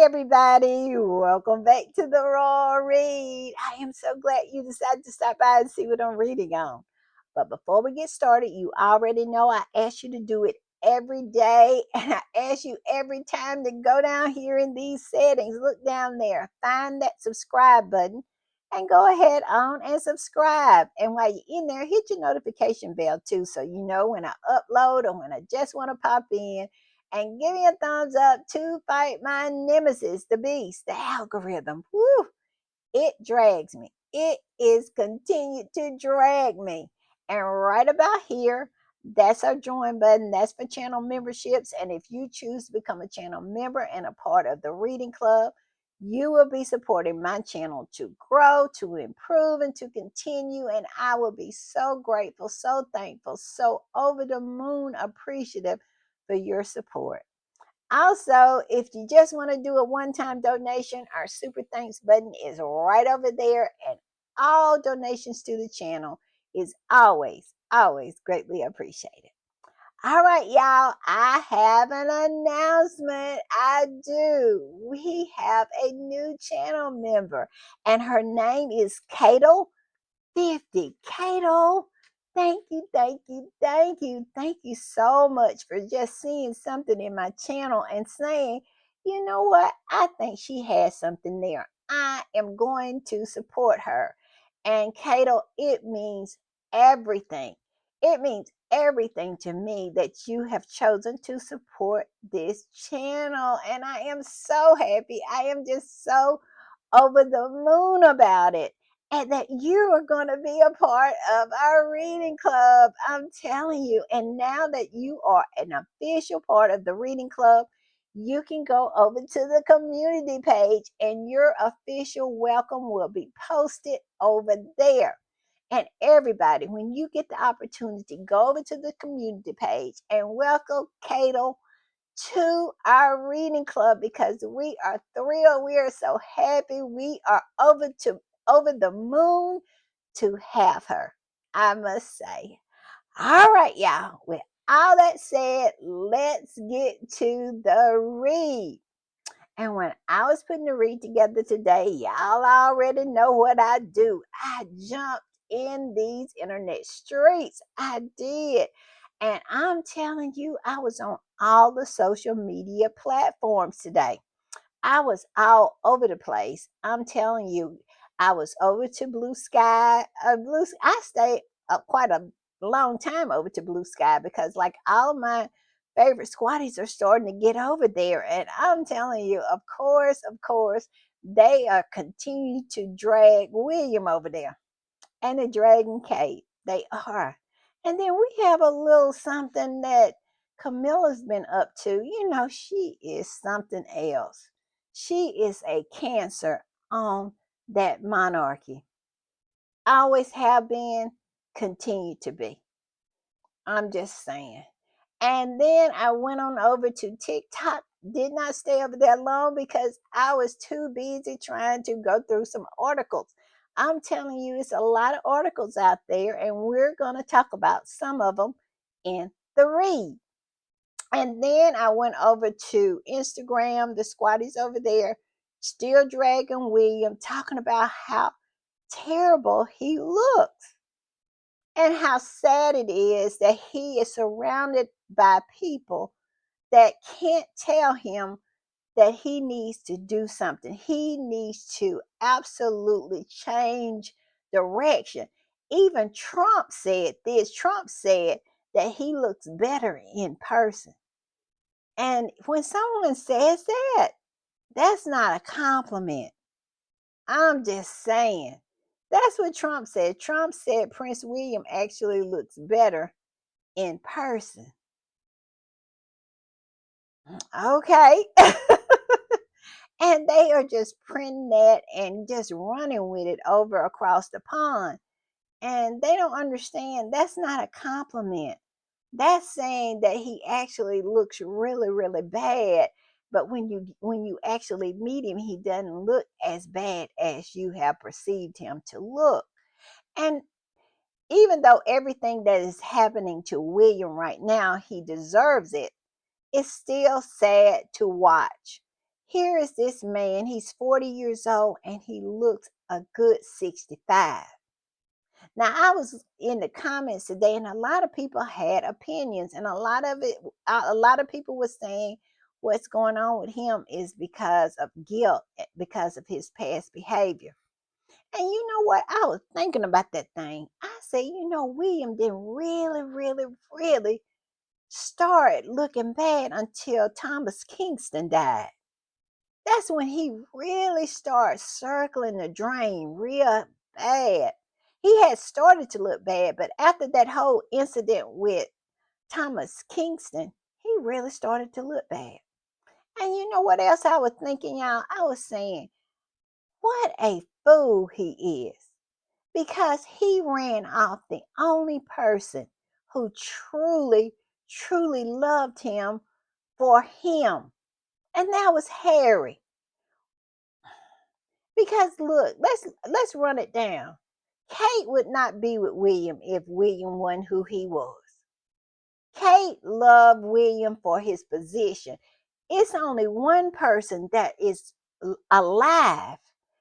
everybody. Welcome back to the Raw Read. I am so glad you decided to stop by and see what I'm reading on. But before we get started, you already know I ask you to do it every day. And I ask you every time to go down here in these settings. Look down there, find that subscribe button, and go ahead on and subscribe. And while you're in there, hit your notification bell too so you know when I upload or when I just want to pop in, and give me a thumbs up to fight my nemesis, the beast, the algorithm. Woo! It drags me. It is continued to drag me. And right about here, that's our join button. That's for channel memberships. And if you choose to become a channel member and a part of the reading club, you will be supporting my channel to grow, to improve, and to continue. And I will be so grateful, so thankful, so over the moon appreciative for your support. Also, if you just want to do a one-time donation, our super thanks button is right over there, and all donations to the channel is always greatly appreciated. All right, y'all, I have an announcement. I do. We have a new channel member, and her name is Kato 50. Kato, thank you so much for just seeing something in my channel and saying, you know what, I think she has something there. I am going to support her. And Kato, it means everything. It means everything to me that you have chosen to support this channel. And I am so happy. I am just so over the moon about it, and that you are going to be a part of our reading club. I'm telling you. And now that you are an official part of the reading club, you can go over to the community page and your official welcome will be posted over there. And everybody, when you get the opportunity, go over to the community page and welcome Kato to our reading club, because we are thrilled. We are so happy. We are over the moon to have her, I must say. All right, y'all. With all that said, let's get to the read. And when I was putting the read together today, y'all already know what I do. I jumped in these internet streets. I did. And I'm telling you, I was on all the social media platforms today. I was all over the place. I'm telling you, I was over to Blue Sky. I stayed quite a long time over to Blue Sky because, like, all my favorite squatties are starting to get over there. And I'm telling you, of course, they are continuing to drag William over there and the Dragon Kate. They are. And then we have a little something that Camilla's been up to. You know, she is something else. She is a cancer on that monarchy. Always have been, continue to be. I'm just saying. And then I went on over to TikTok. Did not stay over there long because I was too busy trying to go through some articles. I'm telling you, it's a lot of articles out there, and we're going to talk about some of them in the read. And then I went over to Instagram, the squatties over there, still dragging William, talking about how terrible he looks and how sad it is that he is surrounded by people that can't tell him that he needs to do something. He needs to absolutely change direction. Even Trump said this. Trump said that he looks better in person. And when someone says that, that's not a compliment. I'm just saying. That's what Trump said. Trump said Prince William actually looks better in person. Okay. And they are just printing that and just running with it over across the pond. And they don't understand that's not a compliment. That's saying that he actually looks really bad. But when you actually meet him, he doesn't look as bad as you have perceived him to look. And even though everything that is happening to William right now, he deserves it, it's still sad to watch. Here is this man, he's 40 years old and he looks a good 65. Now, I was in the comments today, and a lot of people had opinions, and a lot of people were saying what's going on with him is because of guilt, because of his past behavior. And you know what? I was thinking about that thing. I say, William didn't really, really, really start looking bad until Thomas Kingston died. That's when he really started circling the drain real bad. He had started to look bad, but after that whole incident with Thomas Kingston, he really started to look bad. And you know what else I was thinking, y'all? I was saying, what a fool he is. Because he ran off the only person who truly, truly loved him for him. And that was Harry. Because look, let's run it down. Kate would not be with William if William wasn't who he was. Kate loved William for his position. It's only one person that is alive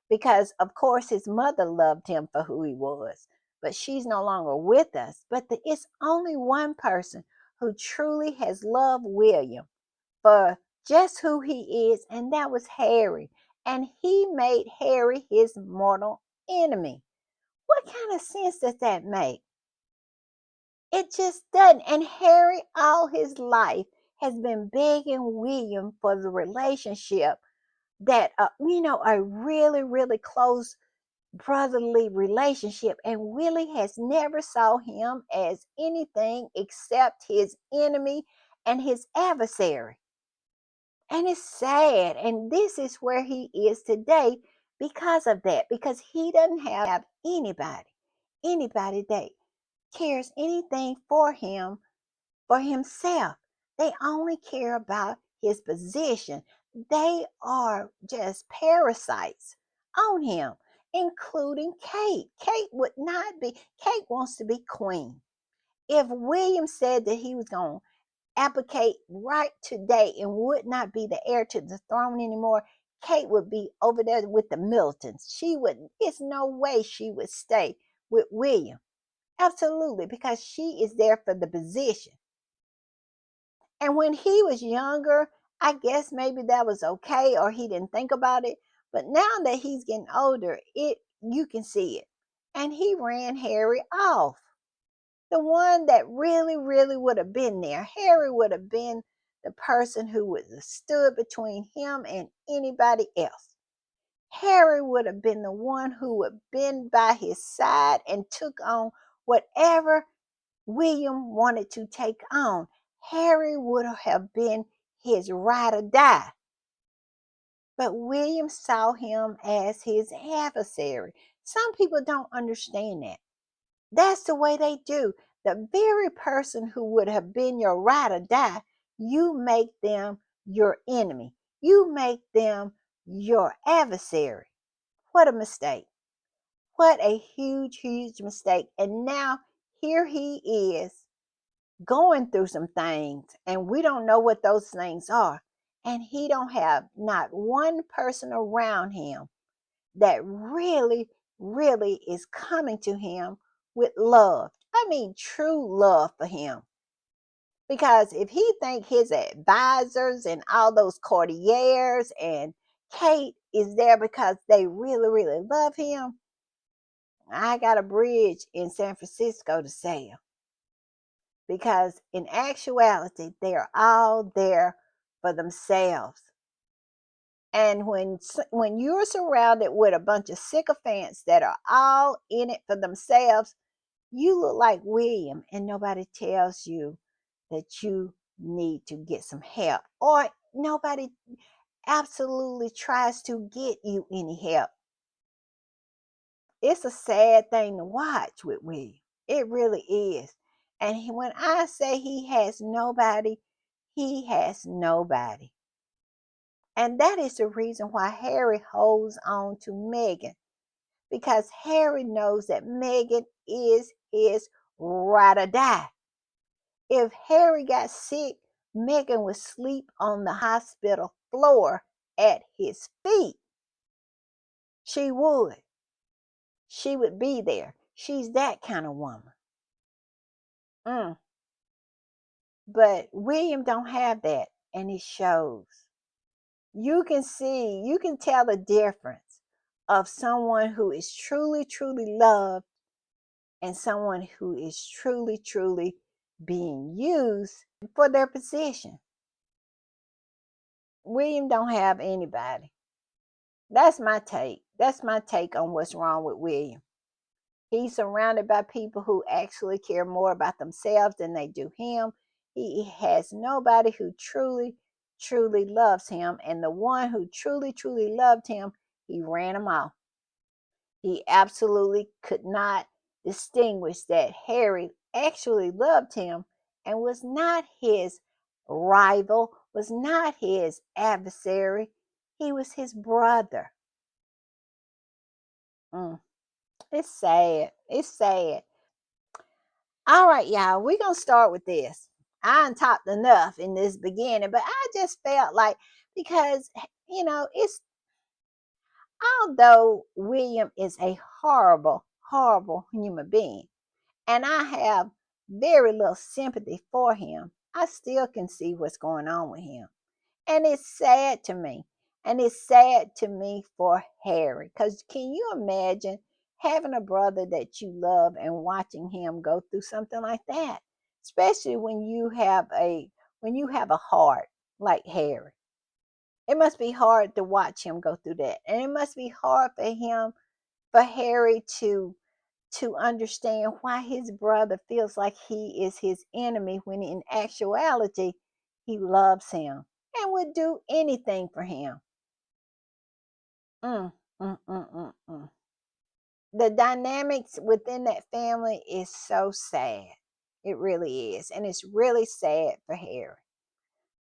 because, of course, his mother loved him for who he was, but she's no longer with us. But it's only one person who truly has loved William for just who he is, and that was Harry. And he made Harry his mortal enemy. What kind of sense does that make? It just doesn't. And Harry, all his life, has been begging William for the relationship that, a really, really close brotherly relationship. And Willie has never saw him as anything except his enemy and his adversary. And it's sad. And this is where he is today because of that, because he doesn't have anybody that cares anything for himself. They only care about his position. They are just parasites on him, including Kate. Kate wants to be queen. If William said that he was going to abdicate right today and would not be the heir to the throne anymore, Kate would be over there with the Miltons. She wouldn't, it's no way she would stay with William. Absolutely, because she is there for the position. And when he was younger, I guess maybe that was okay or he didn't think about it. But now that he's getting older, you can see it. And he ran Harry off. The one that really, really would have been there. Harry would have been the person who would have stood between him and anybody else. Harry would have been the one who would have been by his side and took on whatever William wanted to take on. Harry would have been his ride or die. But William saw him as his adversary. Some people don't understand that. That's the way they do. The very person who would have been your ride or die, you make them your enemy. You make them your adversary. What a mistake. What a huge, huge mistake. And now here he is going through some things and we don't know what those things are. And he don't have not one person around him that really, really is coming to him with love. I mean, true love for him. Because if he think his advisors and all those courtiers and Kate is there because they really, really love him, I got a bridge in San Francisco to sell. Because in actuality, they are all there for themselves. And when you're surrounded with a bunch of sycophants that are all in it for themselves, you look like William, and nobody tells you that you need to get some help, or nobody absolutely tries to get you any help. It's a sad thing to watch with William. It really is. And when I say he has nobody, he has nobody. And that is the reason why Harry holds on to Meghan, because Harry knows that Meghan is his ride or die. If Harry got sick, Meghan would sleep on the hospital floor at his feet, she would. She would be there. She's that kind of woman. Mm. But William don't have that, and it shows. You can see, you can tell the difference of someone who is truly, truly loved and someone who is truly, truly being used for their position. William don't have anybody. That's my take. That's my take on what's wrong with William. He's surrounded by people who actually care more about themselves than they do him. He has nobody who truly, truly loves him. And the one who truly, truly loved him, he ran him off. He absolutely could not distinguish that Harry actually loved him and was not his rival, was not his adversary. He was his brother. Mm, it's sad. It's sad. All right, y'all, we're going to start with this. I ain't talked enough in this beginning, but I just felt like, because, it's, although William is a horrible, horrible human being, and I have very little sympathy for him, I still can see what's going on with him. And it's sad to me. And it's sad to me for Harry. Because can you imagine having a brother that you love and watching him go through something like that? Especially when you have a heart like Harry. It must be hard to watch him go through that. And it must be hard for Harry to understand why his brother feels like he is his enemy when in actuality he loves him and would do anything for him. Mm, mm, mm, mm, mm. The dynamics within that family is so sad. It really is. And it's really sad for Harry.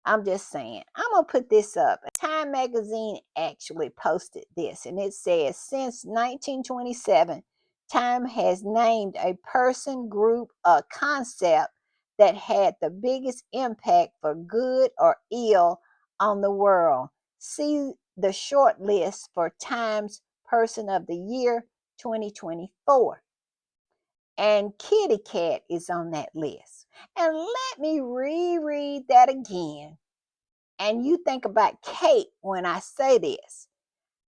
I'm just saying. I'm going to put this up. Time magazine actually posted this, and it says since 1927, Time has named a person, group, or concept that had the biggest impact for good or ill on the world. See the short list for Time's Person of the Year 2024. And Kitty Cat is on that list. And let me reread that again. And you think about Kate when I say this.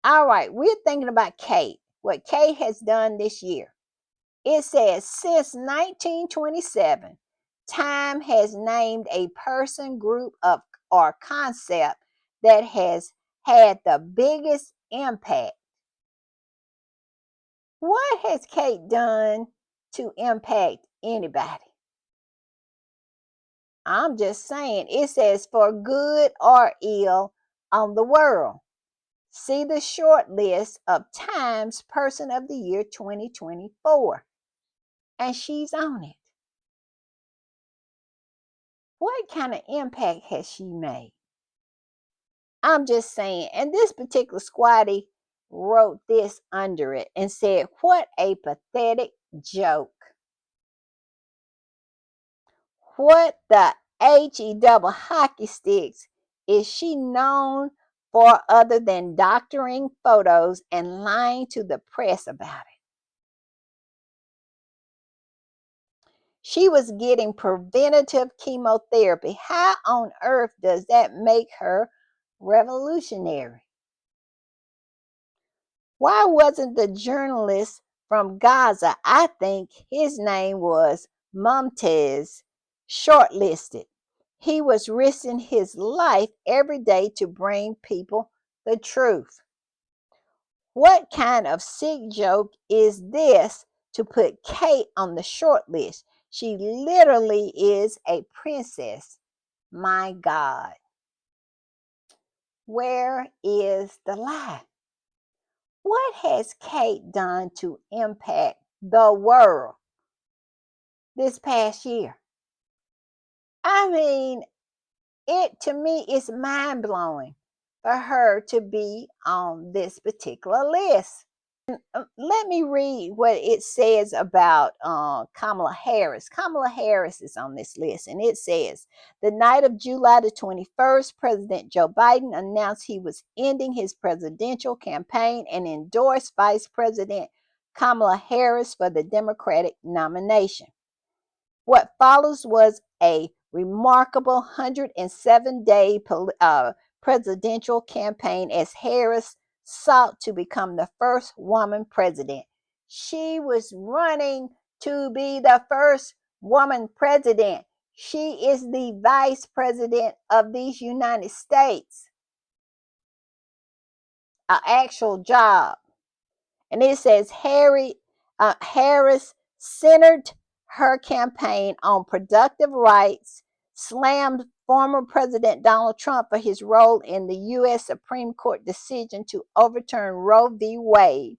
All right, we're thinking about Kate, what Kate has done this year. It says since 1927, Time has named a person, group of or concept that has had the biggest impact. What has Kate done to impact anybody? I'm just saying, it says for good or ill on the world. See the short list of Times Person of the Year 2024. And she's on it. What kind of impact has she made? I'm just saying. And this particular squatty wrote this under it and said, what a pathetic joke. What the HE double hockey sticks is she known for other than doctoring photos and lying to the press about it? She was getting preventative chemotherapy. How on earth does that make her revolutionary? Why wasn't the journalist from Gaza, I think his name was Mumtaz, shortlisted? He was risking his life every day to bring people the truth. What kind of sick joke is this to put Kate on the short list? She literally is a princess. My God. Where is the lie? What has Kate done to impact the world this past year? I mean, it to me is mind blowing for her to be on this particular list. Let me read what it says about Kamala Harris. Kamala Harris is on this list, and it says the night of July the 21st, President Joe Biden announced he was ending his presidential campaign and endorsed Vice President Kamala Harris for the Democratic nomination. What follows was a remarkable 107-day presidential campaign as Harris sought to become the first woman president. She was running to be the first woman president. She is the vice president of these United States, an actual job. And it says Harris centered her campaign on productive rights, slammed former President Donald Trump for his role in the U.S. Supreme Court decision to overturn Roe v. Wade,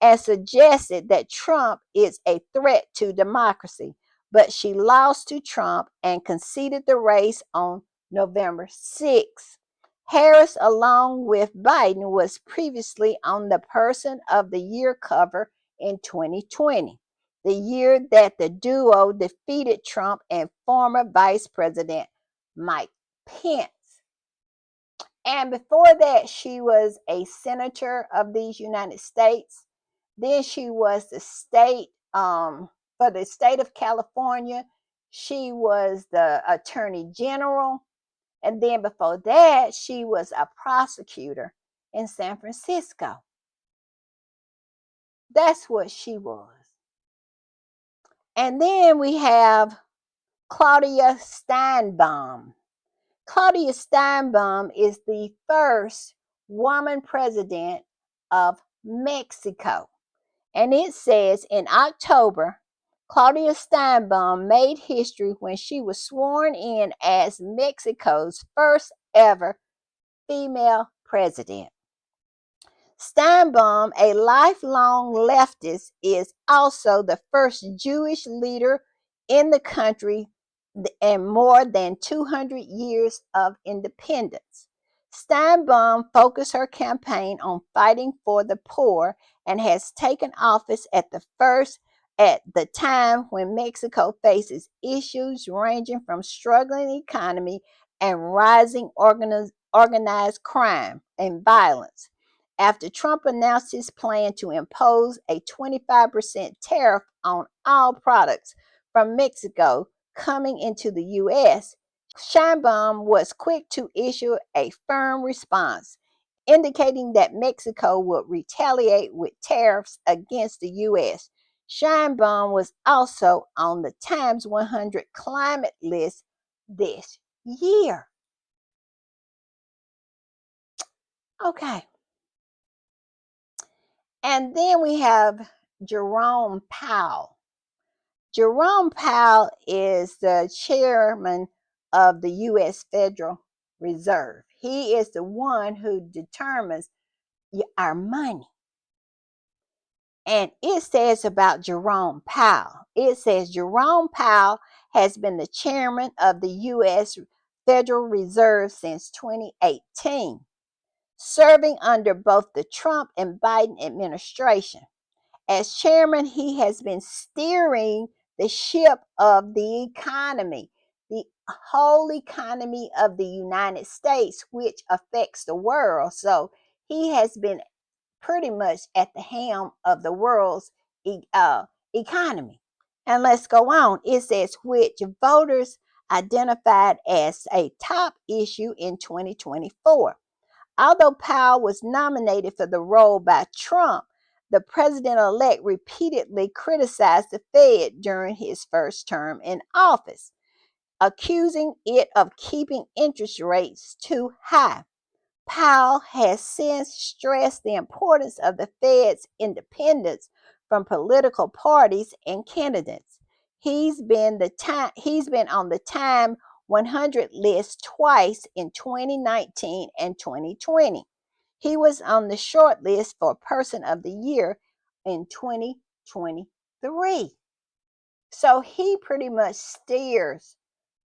and suggested that Trump is a threat to democracy. But she lost to Trump and conceded the race on November 6th. Harris, along with Biden, was previously on the Person of the Year cover in 2020, the year that the duo defeated Trump and former Vice President Mike Pence. And before that, she was a senator of these United States. Then she was the for the state of California. She was the attorney general. And then before that, she was a prosecutor in San Francisco. That's what she was. And then we have Claudia Steinbaum. Claudia Steinbaum is the first woman president of Mexico. And it says in October, Claudia Steinbaum made history when she was sworn in as Mexico's first ever female president. Steinbaum, a lifelong leftist, is also the first Jewish leader in the country in more than 200 years of independence. Steinbaum focused her campaign on fighting for the poor and has taken office at the time when Mexico faces issues ranging from struggling economy and rising organized crime and violence. After Trump announced his plan to impose a 25% tariff on all products from Mexico coming into the U.S., Steinbaum was quick to issue a firm response, indicating that Mexico would retaliate with tariffs against the U.S. Steinbaum was also on the Times 100 climate list this year. Okay. And then we have Jerome Powell. Jerome Powell is the chairman of the U.S. Federal Reserve. He is the one who determines our money. And it says about Jerome Powell, it says Jerome Powell has been the chairman of the U.S. Federal Reserve since 2018, serving under both the Trump and Biden administration. As chairman, he has been steering the ship of the economy, the whole economy of the United States, which affects the world. So he has been pretty much at the helm of the world's economy. And let's go on. It says, which voters identified as a top issue in 2024. Although Powell was nominated for the role by Trump, the president-elect repeatedly criticized the Fed during his first term in office, accusing it of keeping interest rates too high. Powell has since stressed the importance of the Fed's independence from political parties and candidates. He's been on the Time 100 list twice in 2019 and 2020. He was on the short list for Person of the Year in 2023. So he pretty much steers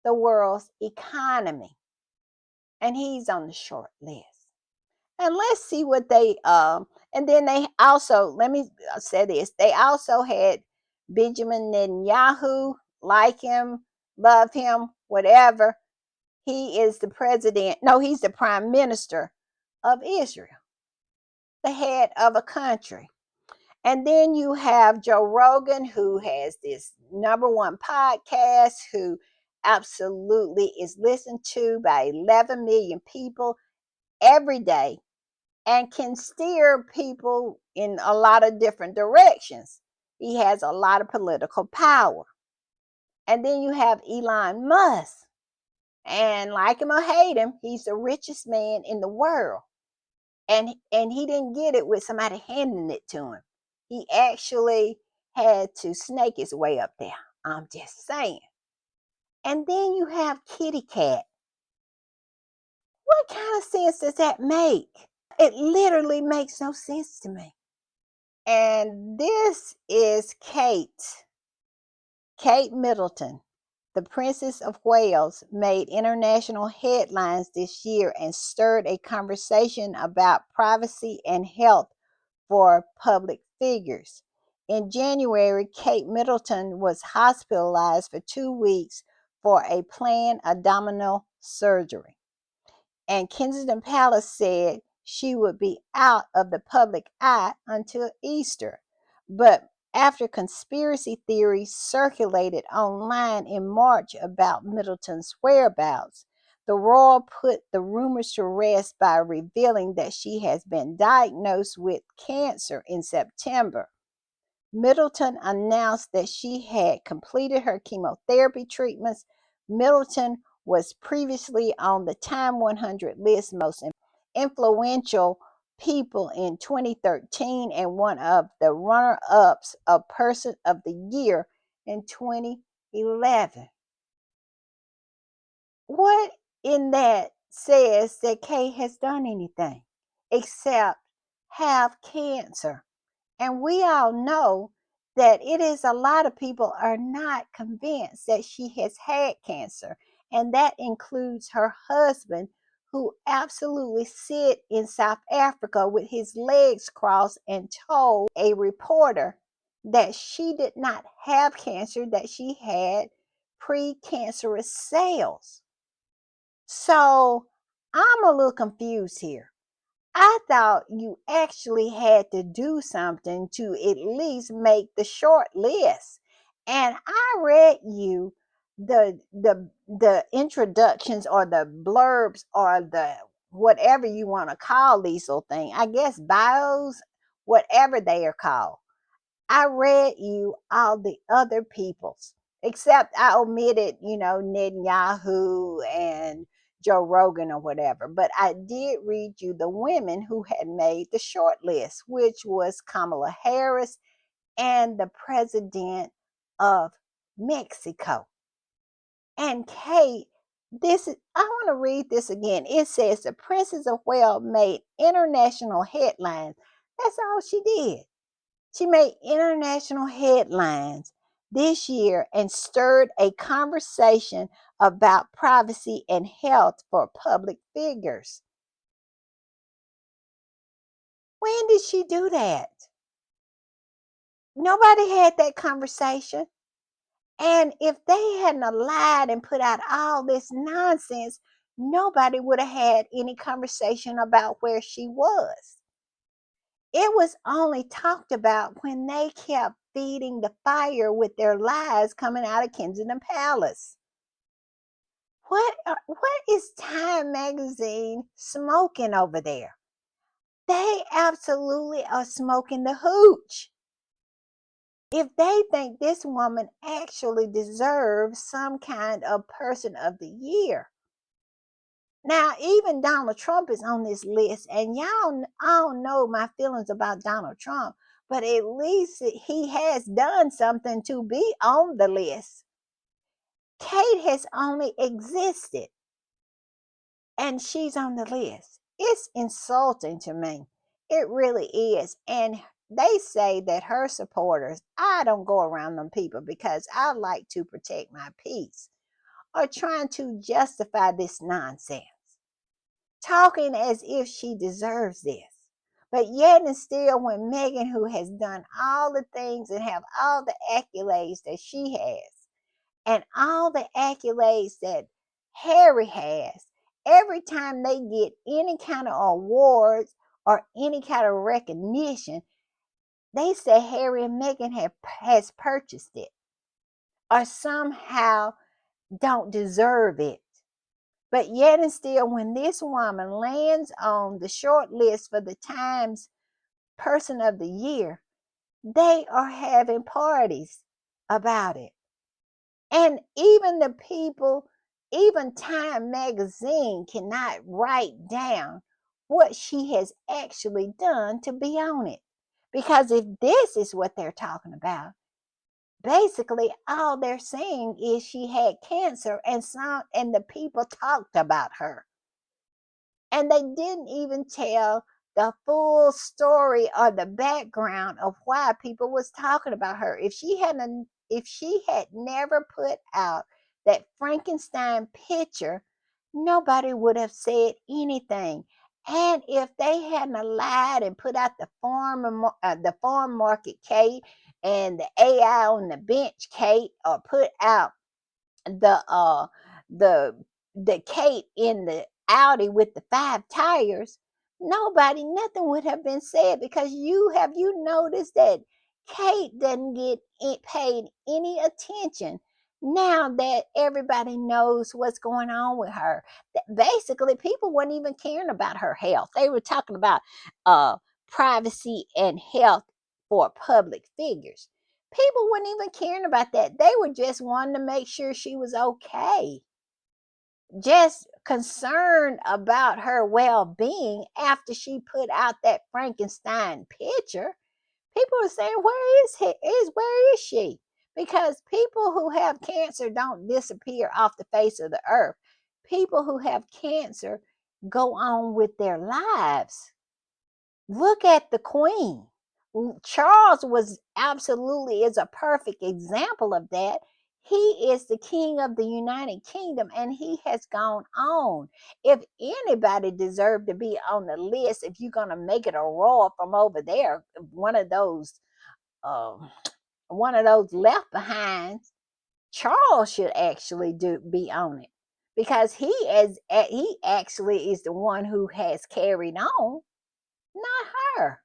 the world's economy, and he's on the short list. And let's see what and then they also, let me say this, they also had Benjamin Netanyahu, like him, love him, whatever. He is the president, no, he's the prime minister of Israel, the head of a country. And then you have Joe Rogan, who has this number one podcast, who absolutely is listened to by 11 million people every day and can steer people in a lot of different directions. He has a lot of political power. And then you have Elon Musk. And like him or hate him, he's the richest man in the world. And he didn't get it with somebody handing it to him. He actually had to snake his way up there. I'm just saying. And then you have Kitty Cat. What kind of sense does that make? It literally makes no sense to me. And this is Kate Middleton. The Princess of Wales made international headlines this year and stirred a conversation about privacy and health for public figures. In January, Kate Middleton was hospitalized for 2 weeks for a planned abdominal surgery, and Kensington Palace said she would be out of the public eye until Easter. But after conspiracy theories circulated online in March about Middleton's whereabouts, the royal put the rumors to rest by revealing that she has been diagnosed with cancer in September. Middleton announced that she had completed her chemotherapy treatments. Middleton was previously on the Time 100 list most influential people in 2013 and one of the runner-ups of Person of the Year in 2011. What in that says that Kate has done anything except have cancer? And we all know that it is a lot of people are not convinced that she has had cancer. And that includes her husband, who absolutely sit in South Africa with his legs crossed and told a reporter that she did not have cancer, that she had precancerous cells. So I'm a little confused here. I thought you actually had to do something to at least make the short list. And I read you the introductions or the blurbs or the whatever you want to call these little things. I guess bios, whatever they are called. I read you all the other people's, except I omitted, Netanyahu and Joe Rogan or whatever. But I did read you the women who had made the short list, which was Kamala Harris and the president of Mexico. And Kate, I want to read this again. It says the Princess of Wales made international headlines. That's all she did. She made international headlines this year and stirred a conversation about privacy and health for public figures. When did she do that? Nobody had that conversation. And if they hadn't lied and put out all this nonsense, nobody would have had any conversation about where she was. It was only talked about when they kept feeding the fire with their lies coming out of Kensington Palace. What is Time magazine smoking over there? They absolutely are smoking the hooch. If they think this woman actually deserves some kind of Person of the Year. Now, even Donald Trump is on this list, and y'all, I don't know my feelings about Donald Trump, but at least he has done something to be on the list. Kate has only existed, and she's on the list. It's insulting to me. It really is. And they say that her supporters, I don't go around them people because I like to protect my peace, are trying to justify this nonsense. talking as if she deserves this. But yet and still, when Megan, who has done all the things and have all the accolades that she has, and all the accolades that Harry has, every time they get any kind of awards or any kind of recognition, they say Harry and Meghan has purchased it or somehow don't deserve it. But yet and still, when this woman lands on the short list for the Times Person of the Year, they are having parties about it. And even the people, even Time Magazine cannot write down what she has actually done to be on it. Because if this is what they're talking about, basically all they're saying is she had cancer and the people talked about her. And they didn't even tell the full story or the background of why people was talking about her. If she had never put out that Frankenstein picture, nobody would have said anything. And if they hadn't lied and put out the farm market Kate and the AI on the bench Kate, or put out the the Kate in the Audi with the five tires, nothing would have been said, because you noticed that Kate doesn't get paid any attention now that everybody knows what's going on with her. Basically, people weren't even caring about her health. They were talking about uh privacy and health for public figures. People weren't even caring about that. They were just wanting to make sure she was okay. Just concerned about her well-being after she put out that Frankenstein picture. People were saying, where is she? Because people who have cancer don't disappear off the face of the earth. People who have cancer go on with their lives. Look at the Queen. Charles was absolutely is a perfect example of that. He is the king of the United Kingdom and he has gone on. If anybody deserved to be on the list, if you're gonna make it a royal from over there, uh, one of those left behinds, Charles should actually do be on it, because he actually is the one who has carried on, not her.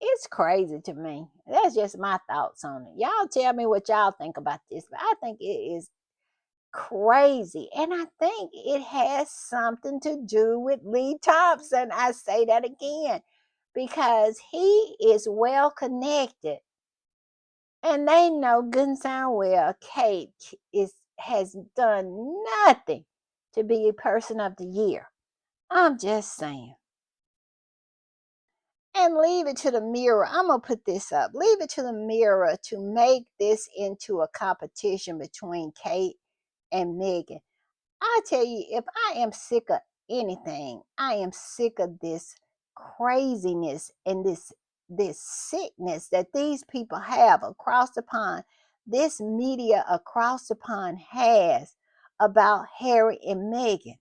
It's crazy to me. That's just my thoughts on it. Y'all tell me what y'all think about this, but I think it is crazy. And I think it has something to do with Lee Thompson. I say that again, because he is well connected. And they know good and sound well Kate has done nothing to be a person of the year. I'm just saying. And leave it to the Mirror. I'm going to put this up. Leave it to the Mirror to make this into a competition between Kate and Megan. I tell you, if I am sick of anything, I am sick of this craziness and this sickness that these people have across the pond. This media across the pond has about Harry and Meghan,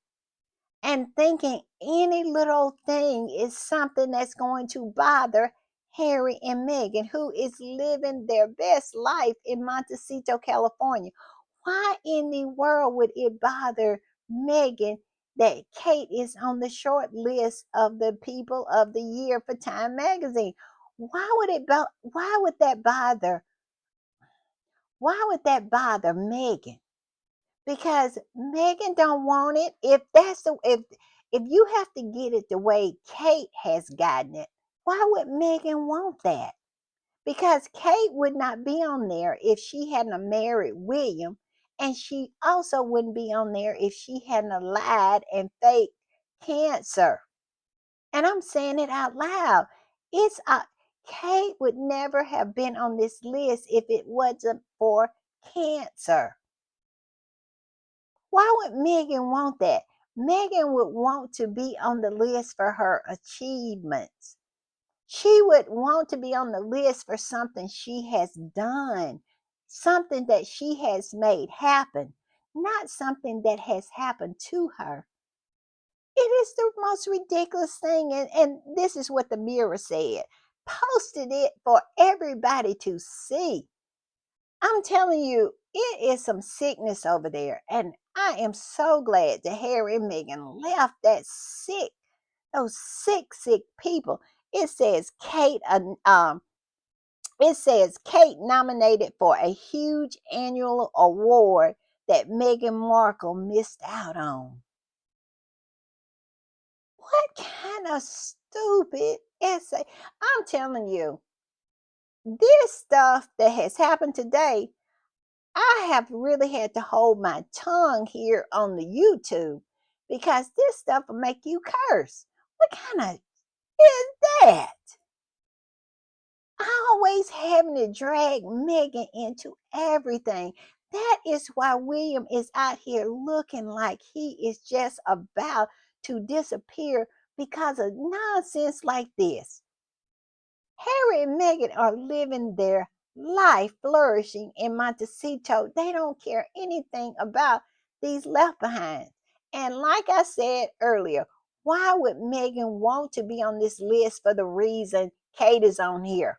and thinking any little thing is something that's going to bother Harry and Meghan, who is living their best life in Montecito, California. Why in the world would it bother Meghan that Kate is on the short list of the people of the year for Time Magazine? Why would that bother Meghan? Because Megan don't want it. If you have to get it the way Kate has gotten it, why would Megan want that? Because Kate would not be on there if she hadn't married William, and she also wouldn't be on there if she hadn't lied and faked cancer. And I'm saying it out loud. It's Kate would never have been on this list if it wasn't for cancer. Why would Megan want that? Megan would want to be on the list for her achievements. She would want to be on the list for something she has done, something that she has made happen, not something that has happened to her. It is the most ridiculous thing. And this is what the Mirror said. Posted it for everybody to see. I'm telling you, it is some sickness over there. And I am so glad that Harry and Meghan left those sick people. It says Kate nominated for a huge annual award that Meghan Markle missed out on. What kind of stupid essay? I'm telling you, this stuff that has happened today, I have really had to hold my tongue here on the YouTube because this stuff will make you curse. What kind of is that? Always having to drag Megan into everything. That is why William is out here looking like he is just about to disappear because of nonsense like this. Harry and Meghan are living their life flourishing in Montecito. They don't care anything about these left behind. And like I said earlier, why would Meghan want to be on this list for the reason Kate is on here?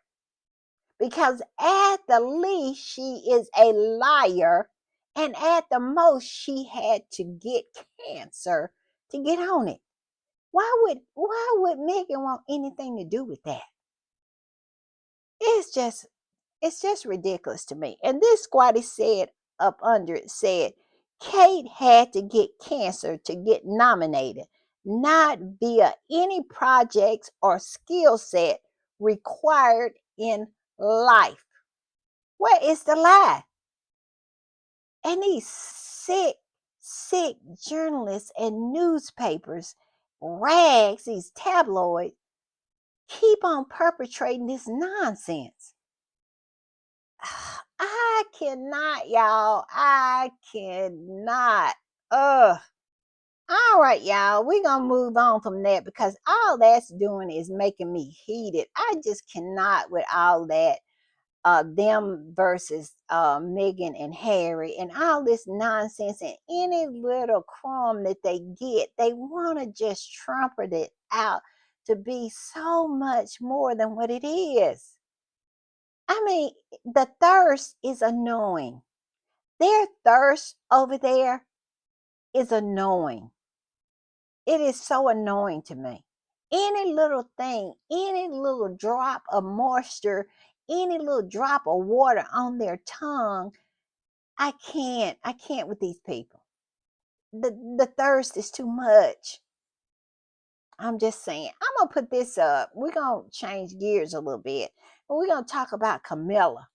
Because at the least she is a liar, and at the most she had to get cancer to get on it. Why would Megan want anything to do with that? It's just it's just ridiculous to me. And this squatty said up under it said Kate had to get cancer to get nominated, not via any projects or skill set required in life. Where is the lie? And these sick journalists and newspapers, rags, these tabloids, keep on perpetrating this nonsense. I cannot, y'all. I cannot. Ugh. All right, y'all. We're going to move on from that because all that's doing is making me heated. I just cannot with all that them versus Meghan and Harry and all this nonsense and any little crumb that they get, they want to just trumpet it out to be so much more than what it is. I mean, the thirst is annoying. Their thirst over there is annoying. It is so annoying to me. Any little thing, any little drop of moisture, any little drop of water on their tongue, I can't with these people. The thirst is too much. I'm just saying. I'm gonna put this up. We're gonna change gears a little bit. And we're gonna talk about Camilla.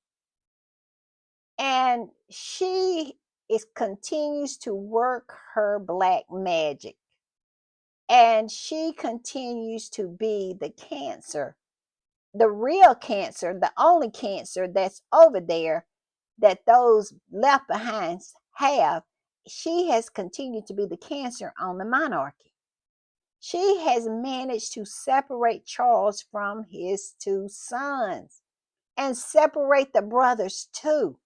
And she is continues to work her black magic. And she continues to be the cancer, the real cancer, the only cancer that's over there that those left behinds have. She has continued to be the cancer on the monarchy. She has managed to separate Charles from his two sons and separate the brothers too.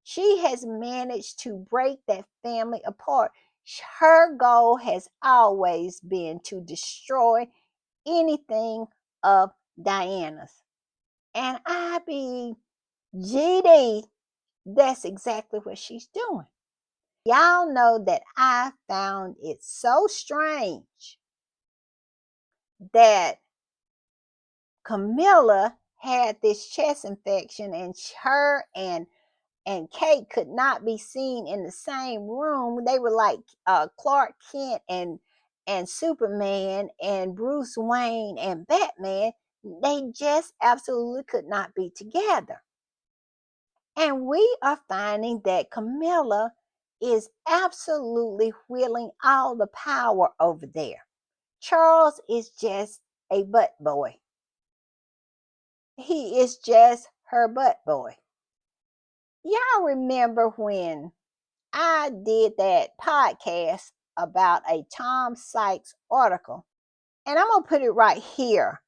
She has managed to break that family apart. Her goal has always been to destroy anything of Diana's. And I be GD, that's exactly what she's doing. Y'all know that I found it so strange that Camilla had this chest infection and her and Kate could not be seen in the same room. They were like Clark Kent and Superman and Bruce Wayne and Batman. They just absolutely could not be together. And we are finding that Camilla is absolutely wielding all the power over there. Charles is just a butt boy. He is just her butt boy. Y'all remember when I did that podcast about a Tom Sykes article? And I'm going to put it right here.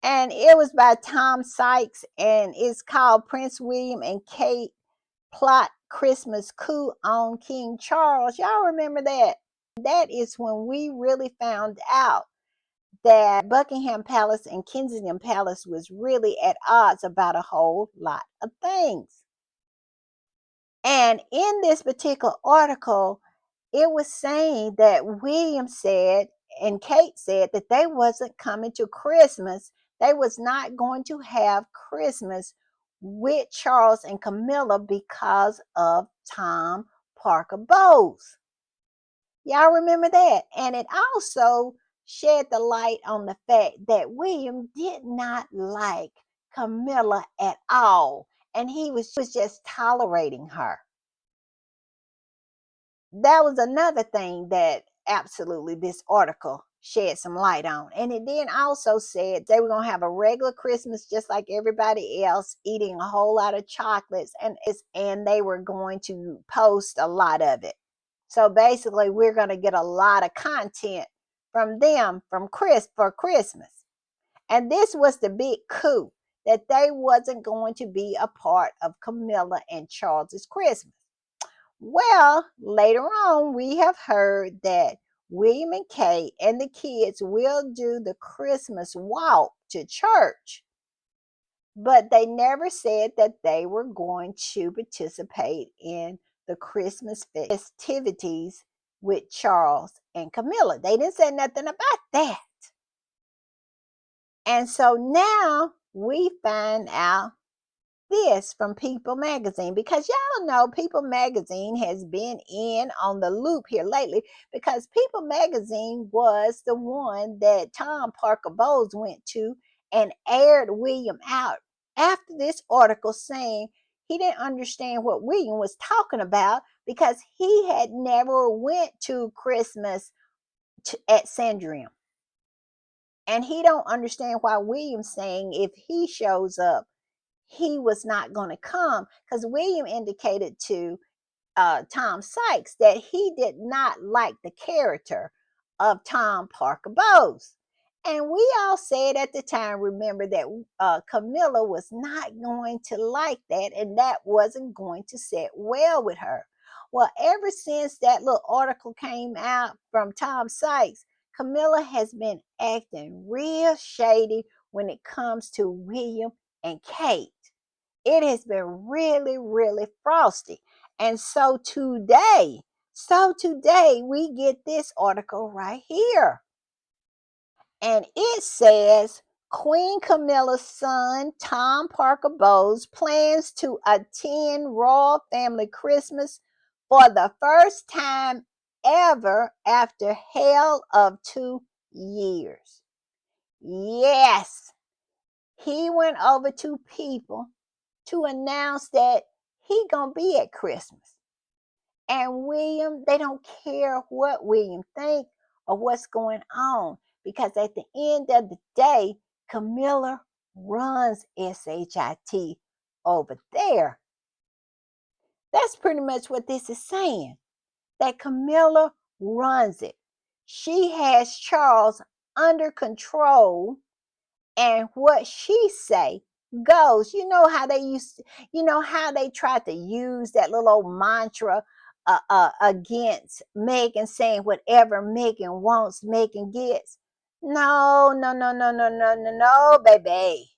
And it was by Tom Sykes and it's called Prince William and Kate Plot Christmas Coup on King Charles. Y'all remember that? That is when we really found out that Buckingham Palace and Kensington Palace was really at odds about a whole lot of things. And in this particular article, it was saying that William said and Kate said that they wasn't coming to Christmas. They was not going to have Christmas with Charles and Camilla because of Tom Parker Bowles. Y'all remember that? And it also shed the light on the fact that William did not like Camilla at all. And he was just tolerating her. That was another thing that absolutely this article shed some light on. And it then also said they were going to have a regular Christmas just like everybody else, eating a whole lot of chocolates, and they were going to post a lot of it. So basically, we're going to get a lot of content from them for Christmas. And this was the big coup, that they wasn't going to be a part of Camilla and Charles's Christmas. Well, later on, we have heard that William and Kate and the kids will do the Christmas walk to church, but they never said that they were going to participate in the Christmas festivities with Charles and Camilla. They didn't say nothing about that. And so now we find out this from People Magazine, because y'all know People Magazine has been in on the loop here lately, because People Magazine was the one that Tom Parker Bowles went to and aired William out after this article, saying he didn't understand what William was talking about because he had never went to Christmas at Sandringham. And he don't understand why William's saying if he shows up, he was not going to come, because William indicated to Tom Sykes that he did not like the character of Tom Parker Bowles. And we all said at the time, remember, that Camilla was not going to like that, and that wasn't going to sit well with her. Well, ever since that little article came out from Tom Sykes, Camilla has been acting real shady when it comes to William and Kate. It has been really, really frosty. And so today we get this article right here. And it says Queen Camilla's son, Tom Parker Bowles, plans to attend royal family Christmas for the first time ever after hell of 2 years. Yes, he went over to People to announce that he gonna be at Christmas. And William, they don't care what William think or what's going on, because at the end of the day, Camilla runs SHIT over there. That's pretty much what this is saying, that Camilla runs it. She has Charles under control, and what she say goes. You know how they tried to use that little old mantra against Megan, saying whatever Megan wants, Megan gets. No, no, no, no, no, no, no, no, baby.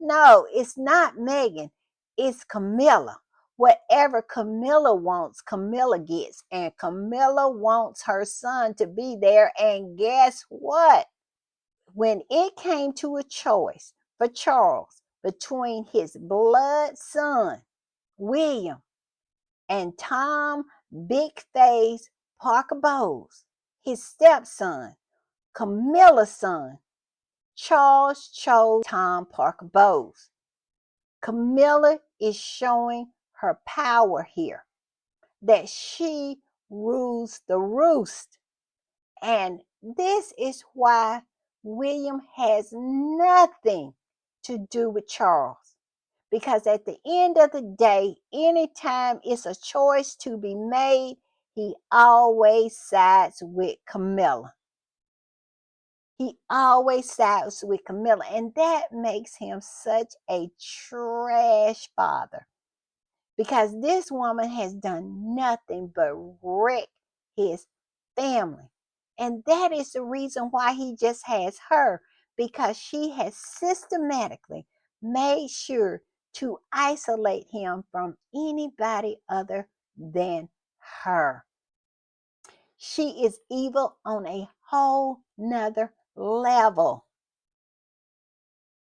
No, it's not Megan. It's Camilla. Whatever Camilla wants, Camilla gets. And Camilla wants her son to be there. And guess what? When it came to a choice for Charles between his blood son, William, and Tom Big Face Parker Bowles, his stepson, Camilla's son, Charles chose Tom Parker Bowles. Camilla is showing her power here, that she rules the roost. And this is why William has nothing to do with Charles. Because at the end of the day, anytime it's a choice to be made, he always sides with Camilla. He always sides with Camilla. And that makes him such a trash father. Because this woman has done nothing but wreck his family. And that is the reason why he just has her, because she has systematically made sure to isolate him from anybody other than her. She is evil on a whole nother level.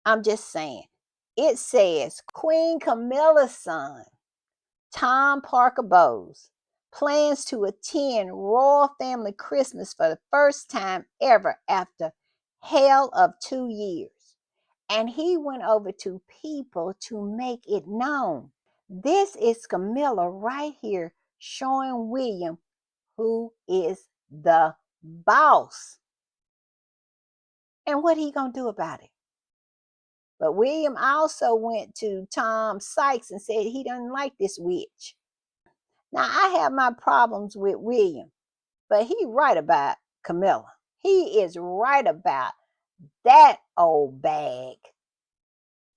I'm just saying. It says Queen Camilla's son, Tom Parker Bowles, plans to attend royal family Christmas for the first time ever after hell of 2 years. And he went over to people to make it known. This is Camilla right here showing William who is the boss and what he gonna do about it. But William also went to Tom Sykes and said he doesn't like this witch. Now I have my problems with William, but he right about Camilla. He is right about that old bag.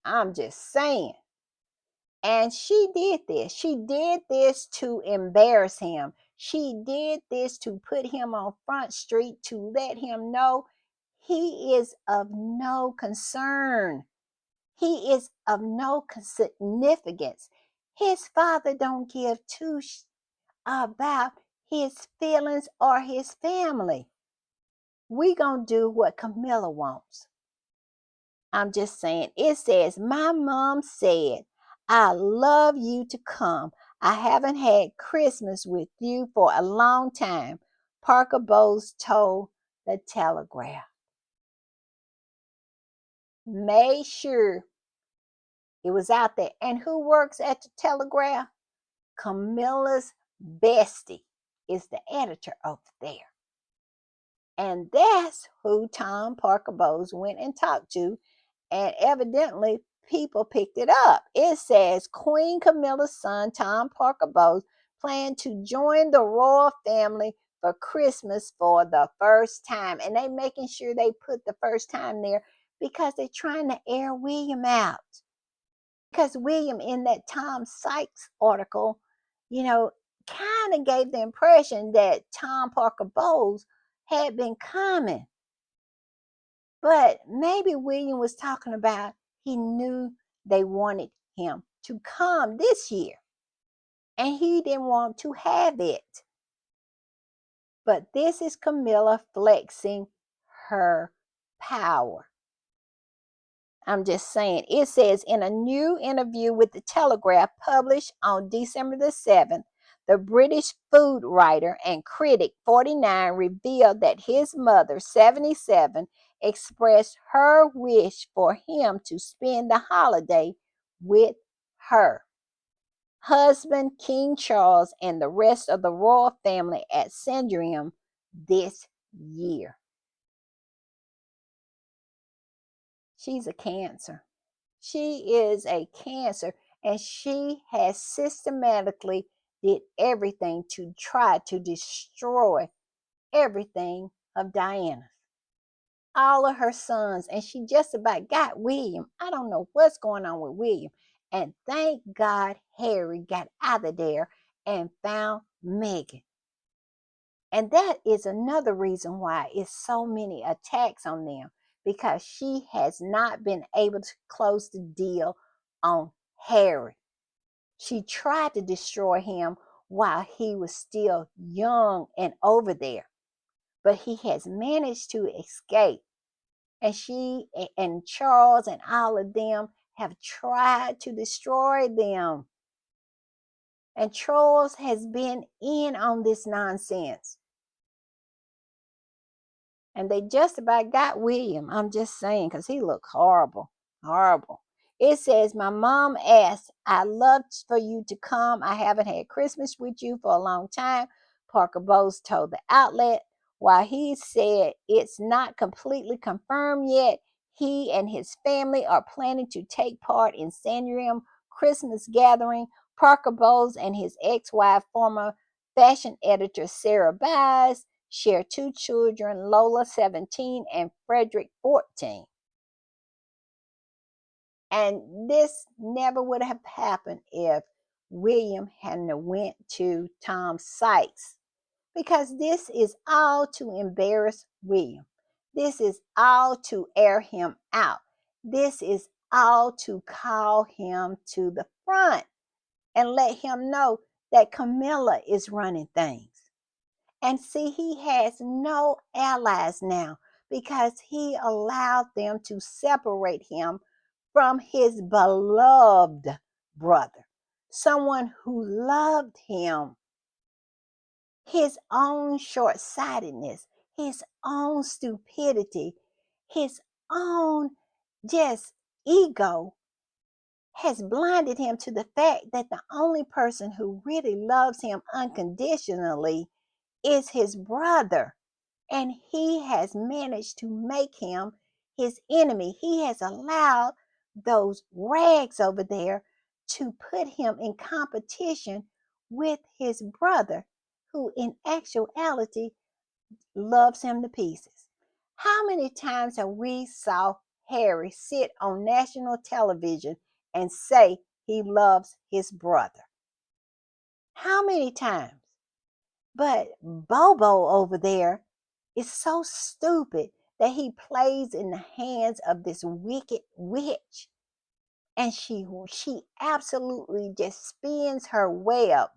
I'm just saying. And she did this. She did this to embarrass him. She did this to put him on Front Street to let him know he is of no concern. He is of no significance. His father don't give two about his feelings or his family. We gonna do what Camilla wants. I'm just saying. It says, my mom said, I love you to come. I haven't had Christmas with you for a long time. Parker Bowles told the Telegraph. Made sure it was out there. And who works at the Telegraph? Camilla's bestie is the editor over there. And that's who Tom Parker Bowles went and talked to. And evidently, people picked it up. It says Queen Camilla's son, Tom Parker Bowles, planned to join the royal family for Christmas for the first time. And they making sure they put the first time there because they're trying to air William out. Because William, in that Tom Sykes article, kind of gave the impression that Tom Parker Bowles had been coming. But maybe William was talking about he knew they wanted him to come this year. And he didn't want to have it. But this is Camilla flexing her power. I'm just saying. It says in a new interview with the Telegraph published on December the 7th, the British food writer and critic 49 revealed that his mother, 77, expressed her wish for him to spend the holiday with her husband, King Charles, and the rest of the royal family at Sandringham this year. She's a Cancer. She is a Cancer, and she has systematically did everything to try to destroy everything of Diana. All of her sons, and she just about got William. I don't know what's going on with William. And thank God Harry got out of there and found Meghan. And that is another reason why it's so many attacks on them, because she has not been able to close the deal on Harry. She tried to destroy him while he was still young and over there, but he has managed to escape. And she and Charles and all of them have tried to destroy them. And Charles has been in on this nonsense. And they just about got William. I'm just saying, because he looked horrible. Horrible. It says, my mom asked, I love for you to come. I haven't had Christmas with you for a long time, Parker Bowles told the outlet. While he said it's not completely confirmed yet, he and his family are planning to take part in Sandringham Christmas gathering. Parker Bowles and his ex-wife, former fashion editor Sarah Baez, share two children, Lola 17 and Frederick 14. And this never would have happened if William hadn't went to Tom Sykes because this is all to embarrass William. This is all to air him out. This is all to call him to the front and let him know that Camilla is running things. And see, he has no allies now because he allowed them to separate him from his beloved brother, someone who loved him. His own short sightedness, his own stupidity, his own just ego has blinded him to the fact that the only person who really loves him unconditionally is his brother. And he has managed to make him his enemy. He has allowed those rags over there to put him in competition with his brother, who in actuality loves him to pieces. How many times have we saw Harry sit on national television and say he loves his brother? How many times? But Bobo over there is so stupid that he plays in the hands of this wicked witch. And she absolutely just spins her web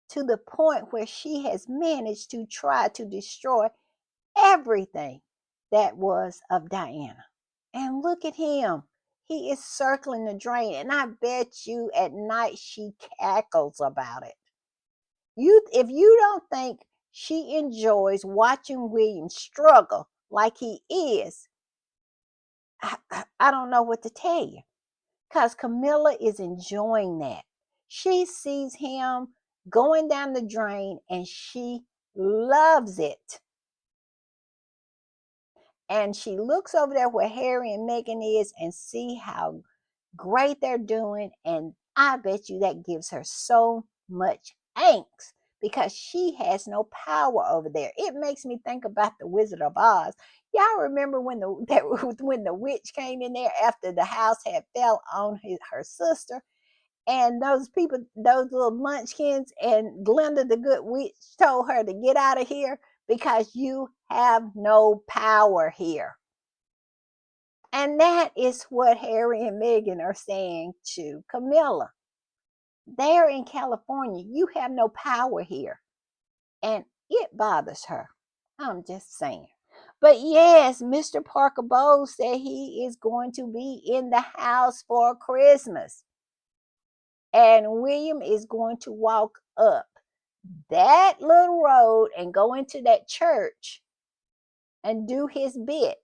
to the point where she has managed to try to destroy everything that was of Diana. And look at him. He is circling the drain. And I bet you at night she cackles about it. If you don't think she enjoys watching William struggle like he is, I don't know what to tell you. Because Camilla is enjoying that. She sees him going down the drain and she loves it. And she looks over there where Harry and Meghan is and see how great they're doing. And I bet you that gives her so much angst because she has no power over there. It makes me think about the Wizard of Oz. Y'all remember when when the witch came in there after the house had fell on her sister, and those people, those little munchkins, and Glinda the Good Witch told her to get out of here because you have no power here. And that is what Harry and Meghan are saying to Camilla. They're in California. You have no power here. And it bothers her. I'm just saying. But yes, Mr. Parker Bowles said he is going to be in the house for Christmas. And William is going to walk up that little road and go into that church and do his bit.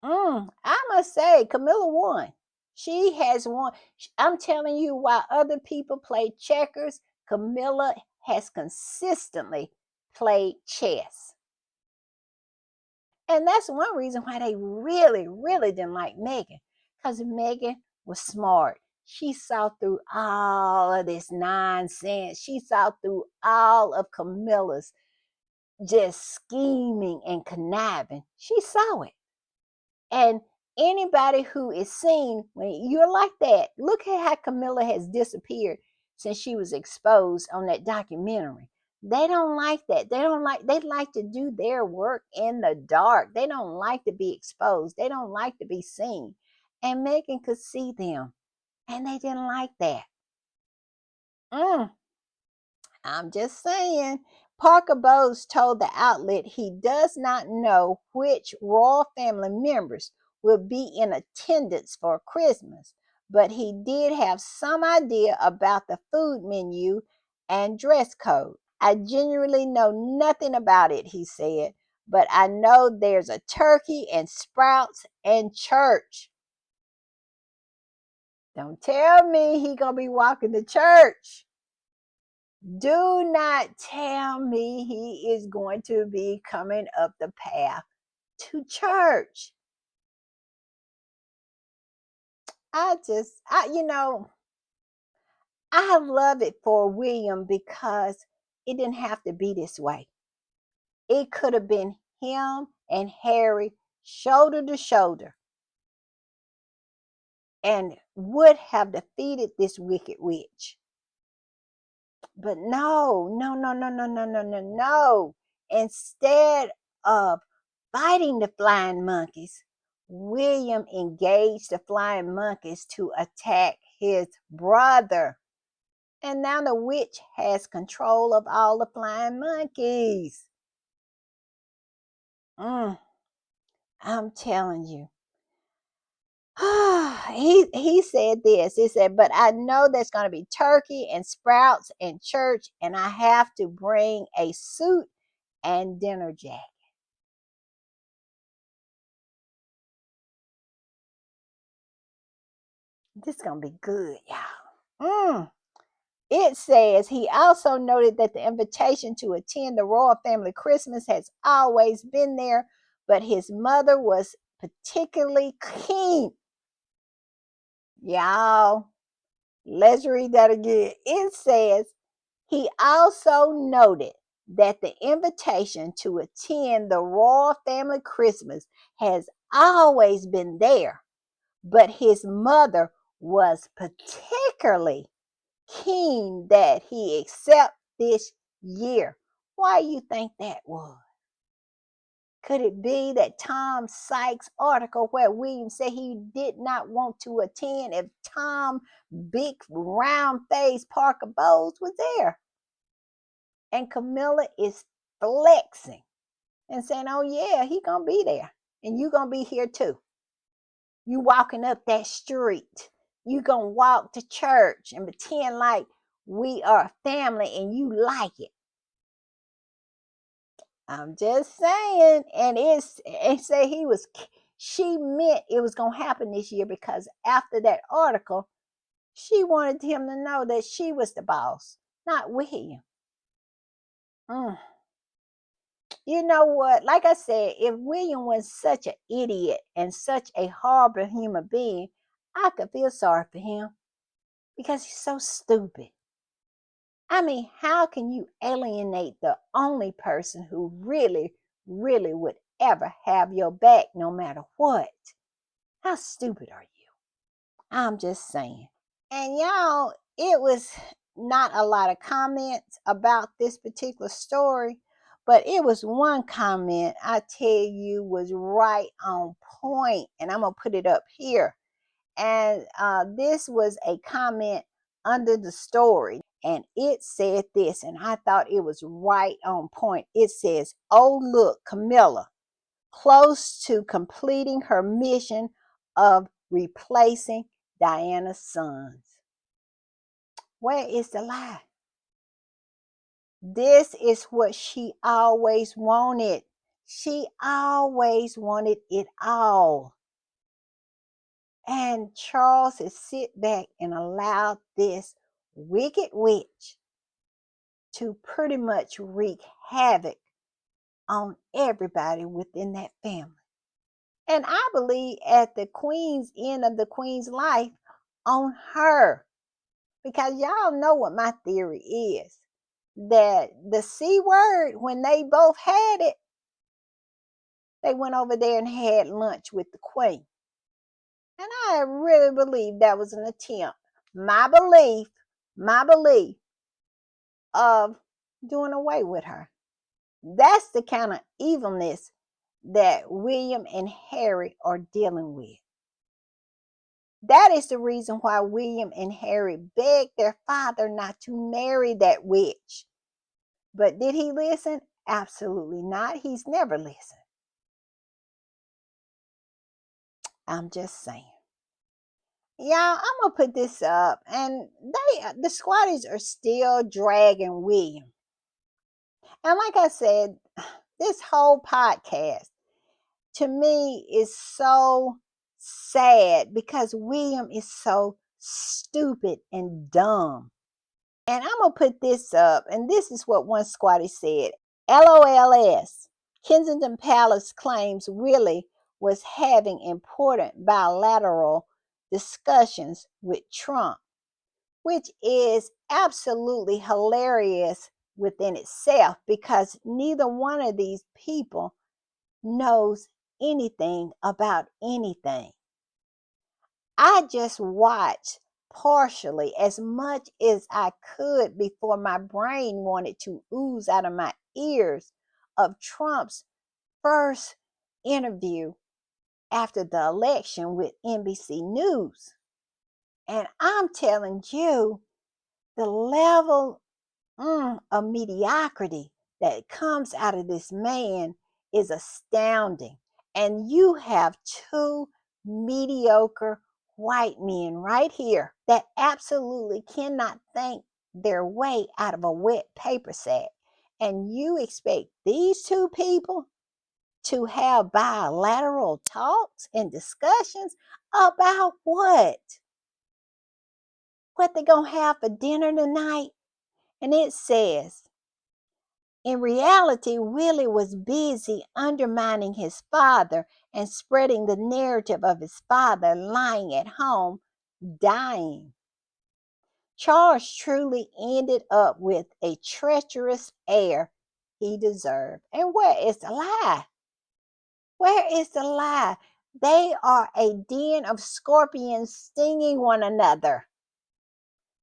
I must say, Camilla won. She has won. I'm telling you, while other people play checkers, Camilla has consistently played chess. And that's one reason why they really, really didn't like Meghan. Because Meghan was smart. She saw through all of this nonsense. She saw through all of Camilla's just scheming and conniving. She saw it. And anybody who is seen when you're like that, look at how Camilla has disappeared since she was exposed on that documentary. They don't like that. They like to do their work in the dark. They don't like to be exposed. They don't like to be seen. And Meghan could see them. And they didn't like that. I'm just saying. Parker Bowles told the outlet he does not know which royal family members will be in attendance for Christmas, but he did have some idea about the food menu and dress code. I genuinely know nothing about it, he said, but I know there's a turkey and sprouts and church. Don't tell me he gonna be walking to church. Do not tell me he is going to be coming up the path to church. I I love it for William because it didn't have to be this way. It could have been him and Harry shoulder to shoulder and would have defeated this wicked witch. But no, no, no, no, no, no, no, no, no. Instead of fighting the flying monkeys, William engaged the flying monkeys to attack his brother. And now the witch has control of all the flying monkeys. Mm, I'm telling you. He said this. He said, but I know there's going to be turkey and sprouts and church, and I have to bring a suit and dinner jacket. This is going to be good, y'all. It says he also noted that the invitation to attend the royal family Christmas has always been there, but his mother was particularly keen. Y'all, let's read that again. It says he also noted that the invitation to attend the royal family Christmas has always been there, but his mother was particularly keen that he accept this year. Why you think that was? Could it be that Tom Sykes' article where William said he did not want to attend if Tom Big Round Face Parker Bowles was there? And Camilla is flexing and saying, oh yeah, he gonna be there. And you gonna be here too. You walking up that street. You gonna walk to church and pretend like we are a family and you like it. I'm just saying. And it say she meant it was gonna happen this year because after that article, she wanted him to know that she was the boss, not William. Mm. You know what? Like I said, if William was such an idiot and such a horrible human being, I could feel sorry for him because he's so stupid. I mean, how can you alienate the only person who really, really would ever have your back no matter what? How stupid are you? I'm just saying. And y'all, it was not a lot of comments about this particular story, but it was one comment I tell you was right on point, and I'm gonna put it up here. And this was a comment under the story, and it said this, and I thought it was right on point. It says, "Oh look, Camilla, close to completing her mission of replacing Diana's sons." Where is the lie? This is what she always wanted. She always wanted it all. And Charles has sit back and allowed this wicked witch to pretty much wreak havoc on everybody within that family. And I believe at the queen's end of the queen's life on her. Because y'all know what my theory is. That the C word, when they both had it, they went over there and had lunch with the queen. And I really believe that was an attempt. My belief of doing away with her. That's the kind of evilness that William and Harry are dealing with. That is the reason why William and Harry begged their father not to marry that witch. But did he listen? Absolutely not. He's never listened. I'm just saying. Y'all, I'm gonna put this up, and the squatties are still dragging William. And like I said, this whole podcast to me is so sad because William is so stupid and dumb. And I'm going to put this up, and this is what one squatty said. LOLS. Kensington Palace claims Willie was having important bilateral discussions with Trump, which is absolutely hilarious within itself because neither one of these people knows anything about anything. I just watched partially as much as I could before my brain wanted to ooze out of my ears of Trump's first interview after the election with NBC News. And I'm telling you, the level of mediocrity that comes out of this man is astounding. And you have two mediocre white men right here that absolutely cannot think their way out of a wet paper sack. And you expect these two people to have bilateral talks and discussions about what? What they gonna have for dinner tonight? And it says, in reality, Willie was busy undermining his father and spreading the narrative of his father lying at home, dying. Charles truly ended up with a treacherous heir he deserved. And where is the lie? Where is the lie? They are a den of scorpions stinging one another.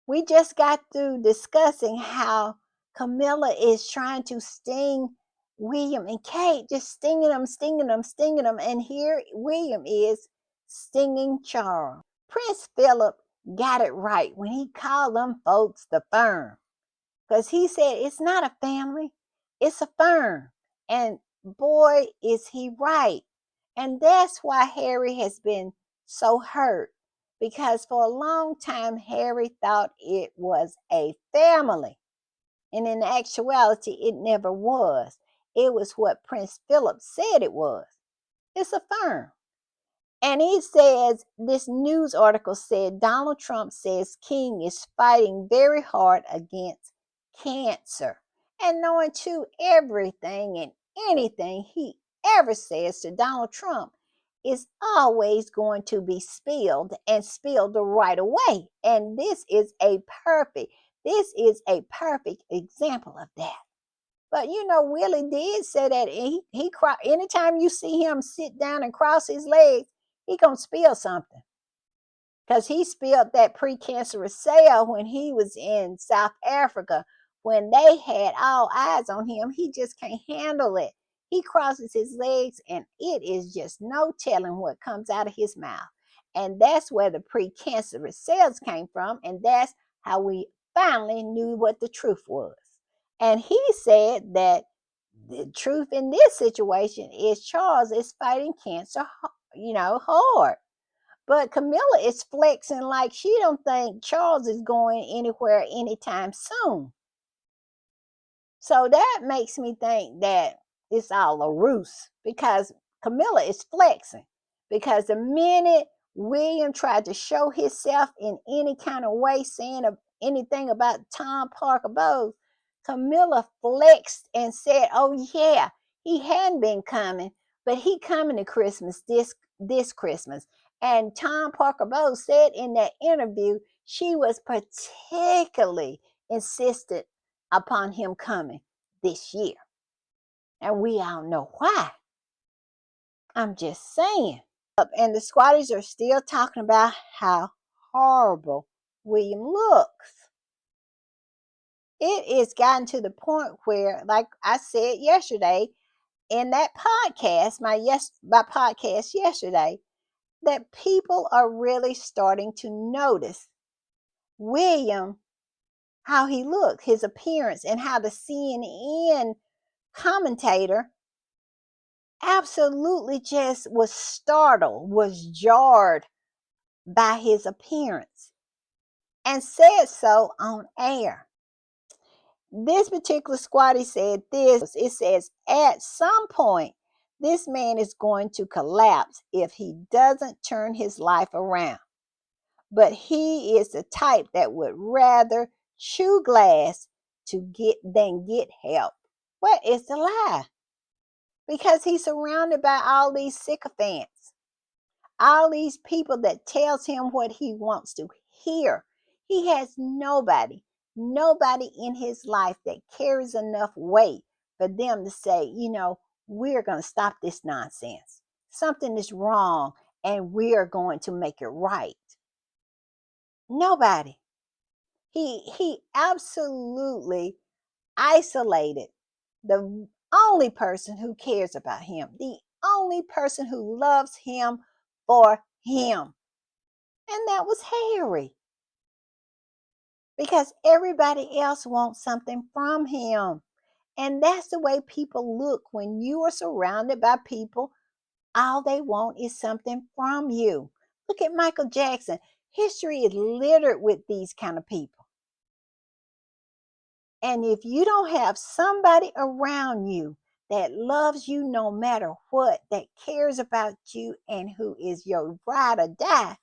We just got through discussing how Camilla is trying to sting William and Kate, just stinging them, stinging them, stinging them. And here William is stinging Charles. Prince Philip got it right when he called them folks the firm. Because he said it's not a family, it's a firm. And boy, is he right. And that's why Harry has been so hurt. Because for a long time, Harry thought it was a family. And in actuality, it never was. It was what Prince Philip said it was. It's a firm. And he says, this news article said Donald Trump says King is fighting very hard against cancer. And knowing too, everything and anything he ever says to Donald Trump is always going to be spilled and spilled right away. And this is a perfect example of that. But you know, Willie did say that he cry anytime you see him sit down and cross his legs, he gonna spill something. Because he spilled that precancerous cell when he was in South Africa, when they had all eyes on him. He just can't handle it. He crosses his legs and it is just no telling what comes out of his mouth. And that's where the precancerous cells came from. And that's how we finally knew what the truth was. And he said that the truth in this situation is Charles is fighting cancer, hard. But Camilla is flexing like she don't think Charles is going anywhere anytime soon. So that makes me think that it's all a ruse because Camilla is flexing. Because the minute William tried to show himself in any kind of way, saying anything about Tom Parker Bowles, Camilla flexed and said, "Oh yeah, he hadn't been coming, but he coming to Christmas this Christmas." And Tom Parker Bowles said in that interview she was particularly insistent upon him coming this year. And we all know why. I'm just saying. And the squatters are still talking about how horrible William looks. It is gotten to the point where, like I said yesterday in that podcast, my podcast yesterday, that people are really starting to notice William, how he looks, his appearance, and how the CNN commentator absolutely just was startled, was jarred by his appearance, and said so on air. This particular squatty said this. It says, at some point, this man is going to collapse if he doesn't turn his life around. But he is the type that would rather chew glass than get help. Where is the lie? Because he's surrounded by all these sycophants, all these people that tells him what he wants to hear. He has nobody in his life that carries enough weight for them to say, we're going to stop this nonsense. Something is wrong and we are going to make it right. Nobody. He absolutely isolated the only person who cares about him, the only person who loves him for him. And that was Harry, because everybody else wants something from him. And that's the way people look when you are surrounded by people. All they want is something from you. Look at Michael Jackson. History is littered with these kind of people. And if you don't have somebody around you that loves you no matter what, that cares about you, and who is your ride or die,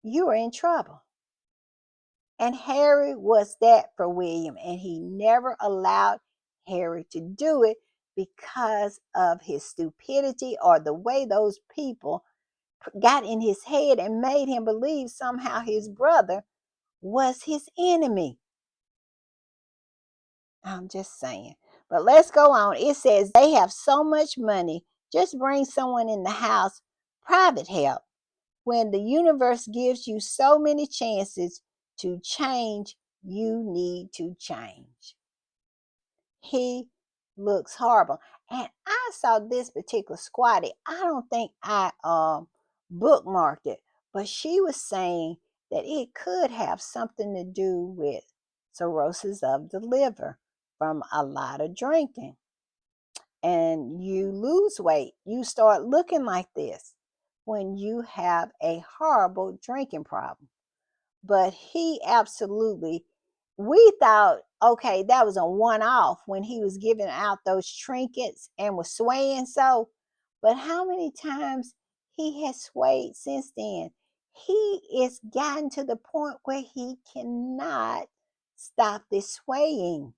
you are in trouble. And Harry was that for William, and he never allowed Harry to do it because of his stupidity, or the way those people got in his head and made him believe somehow his brother was his enemy. I'm just saying. But let's go on. It says they have so much money. Just bring someone in the house, private help. When the universe gives you so many chances to change, you need to change. He looks horrible. And I saw this particular squatty. I don't think I bookmarked it, but she was saying that it could have something to do with cirrhosis of the liver from a lot of drinking. And you lose weight, you start looking like this when you have a horrible drinking problem. But he absolutely, we thought, okay, that was a one off when he was giving out those trinkets and was swaying so. But how many times he has swayed since then? He is gotten to the point where he cannot stop this swaying.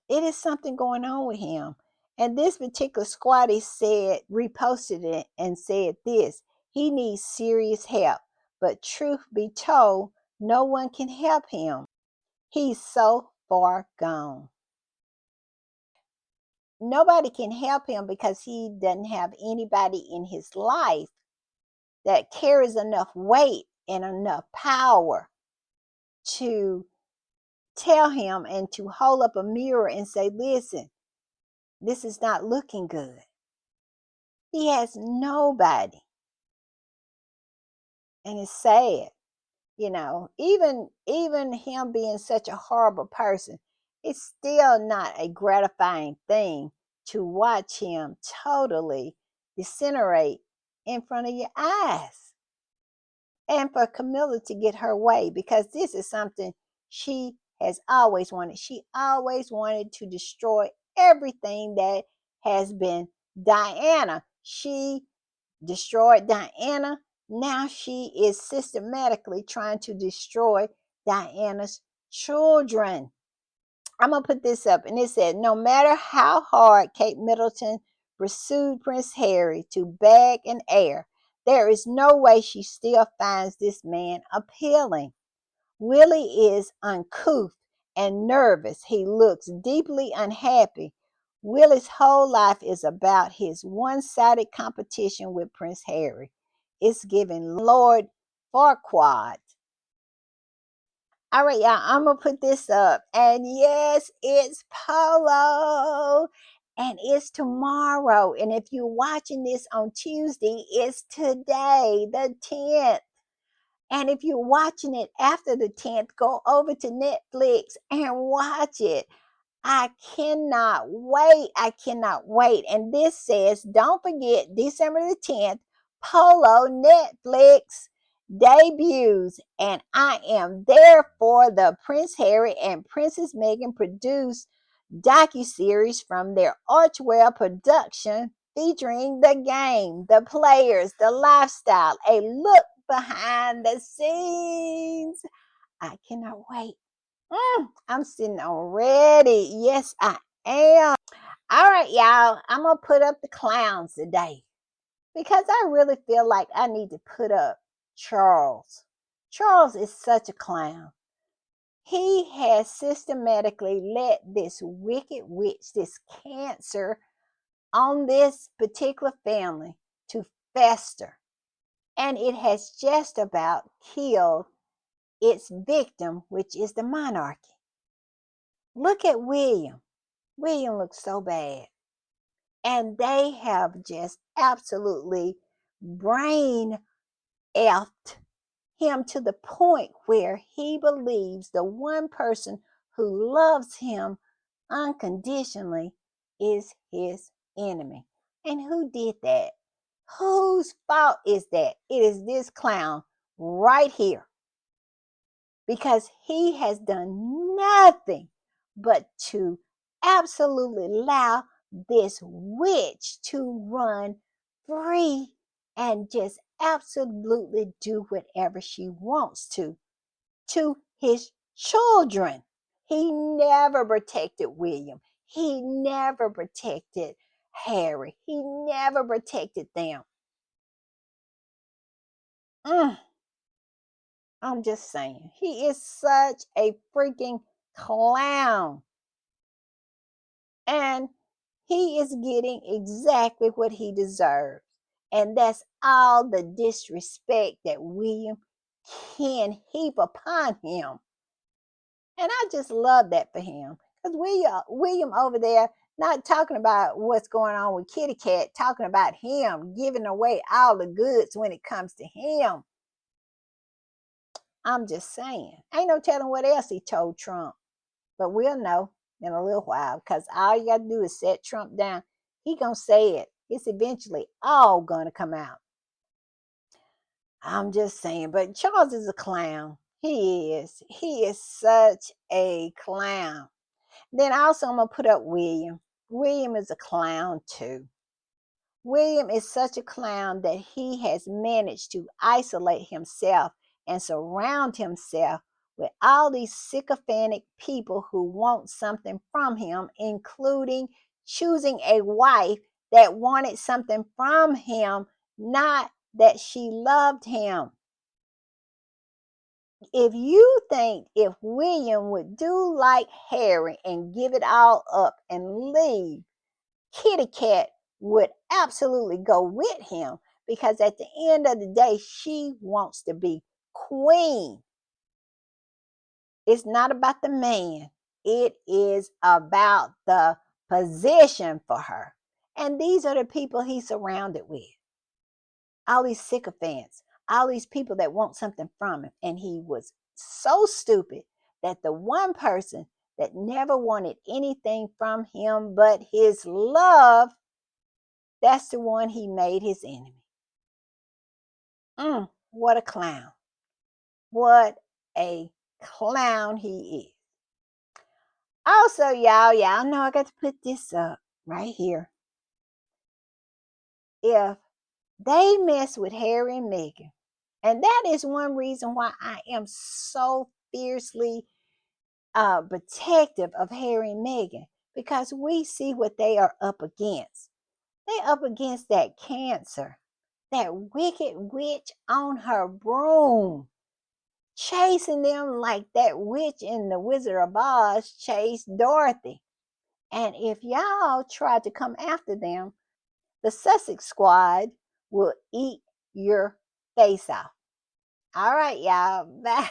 It is something going on with him. And this particular squatty said, reposted it and said this: he needs serious help. But truth be told, no one can help him. He's so far gone. Nobody can help him because he doesn't have anybody in his life that carries enough weight and enough power to tell him and to hold up a mirror and say, listen, this is not looking good. He has nobody. And it's sad, even him being such a horrible person, it's still not a gratifying thing to watch him totally disintegrate in front of your eyes. And for Camilla to get her way, because this is something she has always wanted. She always wanted to destroy everything that has been Diana. She destroyed Diana. Now she is systematically trying to destroy Diana's children. I'm going to put this up, and it said, no matter how hard Kate Middleton pursued Prince Harry to beg and air, there is no way she still finds this man appealing. Willie is uncouth and nervous. He looks deeply unhappy. Willie's whole life is about his one-sided competition with Prince Harry. It's giving Lord Farquaad. All right, y'all, I'm going to put this up. And yes, it's Polo. And it's tomorrow. And if you're watching this on Tuesday, it's today, the 10th. And if you're watching it after the 10th, go over to Netflix and watch it. I cannot wait. I cannot wait. And this says, don't forget, December the 10th, Polo Netflix debuts. And I am there for the Prince Harry and Princess Meghan produced docuseries from their Archwell production, featuring the game, the players, the lifestyle, a look behind the scenes. I cannot wait. I'm sitting already. Yes, I am. All right, y'all. I'm going to put up the clowns today because I really feel like I need to put up Charles. Charles is such a clown. He has systematically let this wicked witch, this cancer on this particular family to fester. and it has just about killed its victim, which is the monarchy. Look at William. William looks so bad. And they have just absolutely brain effed him to the point where he believes the one person who loves him unconditionally is his enemy. And who did that? Whose fault is that? It is this clown right here, because he has done nothing but to absolutely allow this witch to run free and just absolutely do whatever she wants to his children. He never protected William. He never protected Harry. He never protected them. Mm, I'm just saying, he is such a freaking clown. And he is getting exactly what he deserves. And that's all the disrespect that William can heap upon him. And I just love that for him. Because William over there, not talking about what's going on with Kitty Cat, talking about him giving away all the goods when it comes to him. I'm just saying. Ain't no telling what else he told Trump. But we'll know in a little while, because all you got to do is set Trump down. He gonna say it. It's eventually all gonna come out. I'm just saying. But Charles is a clown. He is. He is such a clown. Then also I'm gonna put up William. William is a clown too. William is such a clown that he has managed to isolate himself and surround himself with all these sycophantic people who want something from him, including choosing a wife that wanted something from him, not that she loved him. If you think if William would do like Harry and give it all up and leave, Kitty Cat would absolutely go with him, because at the end of the day, she wants to be queen. It's not about the man, it is about the position for her. And these are the people he's surrounded with, all these sycophants, all these people that want something from him. And he was so stupid that the one person that never wanted anything from him but his love, that's the one he made his enemy. What a clown. What a clown he is. Also, y'all know I got to put this up right here. If they mess with Harry and Meghan, and that is one reason why I am so fiercely protective of Harry and Meghan, because we see what they are up against. They up against that cancer, that wicked witch on her broom, chasing them like that witch in the Wizard of Oz chased Dorothy. And if y'all try to come after them, the Sussex Squad will eat your face off. All right, y'all. Bye.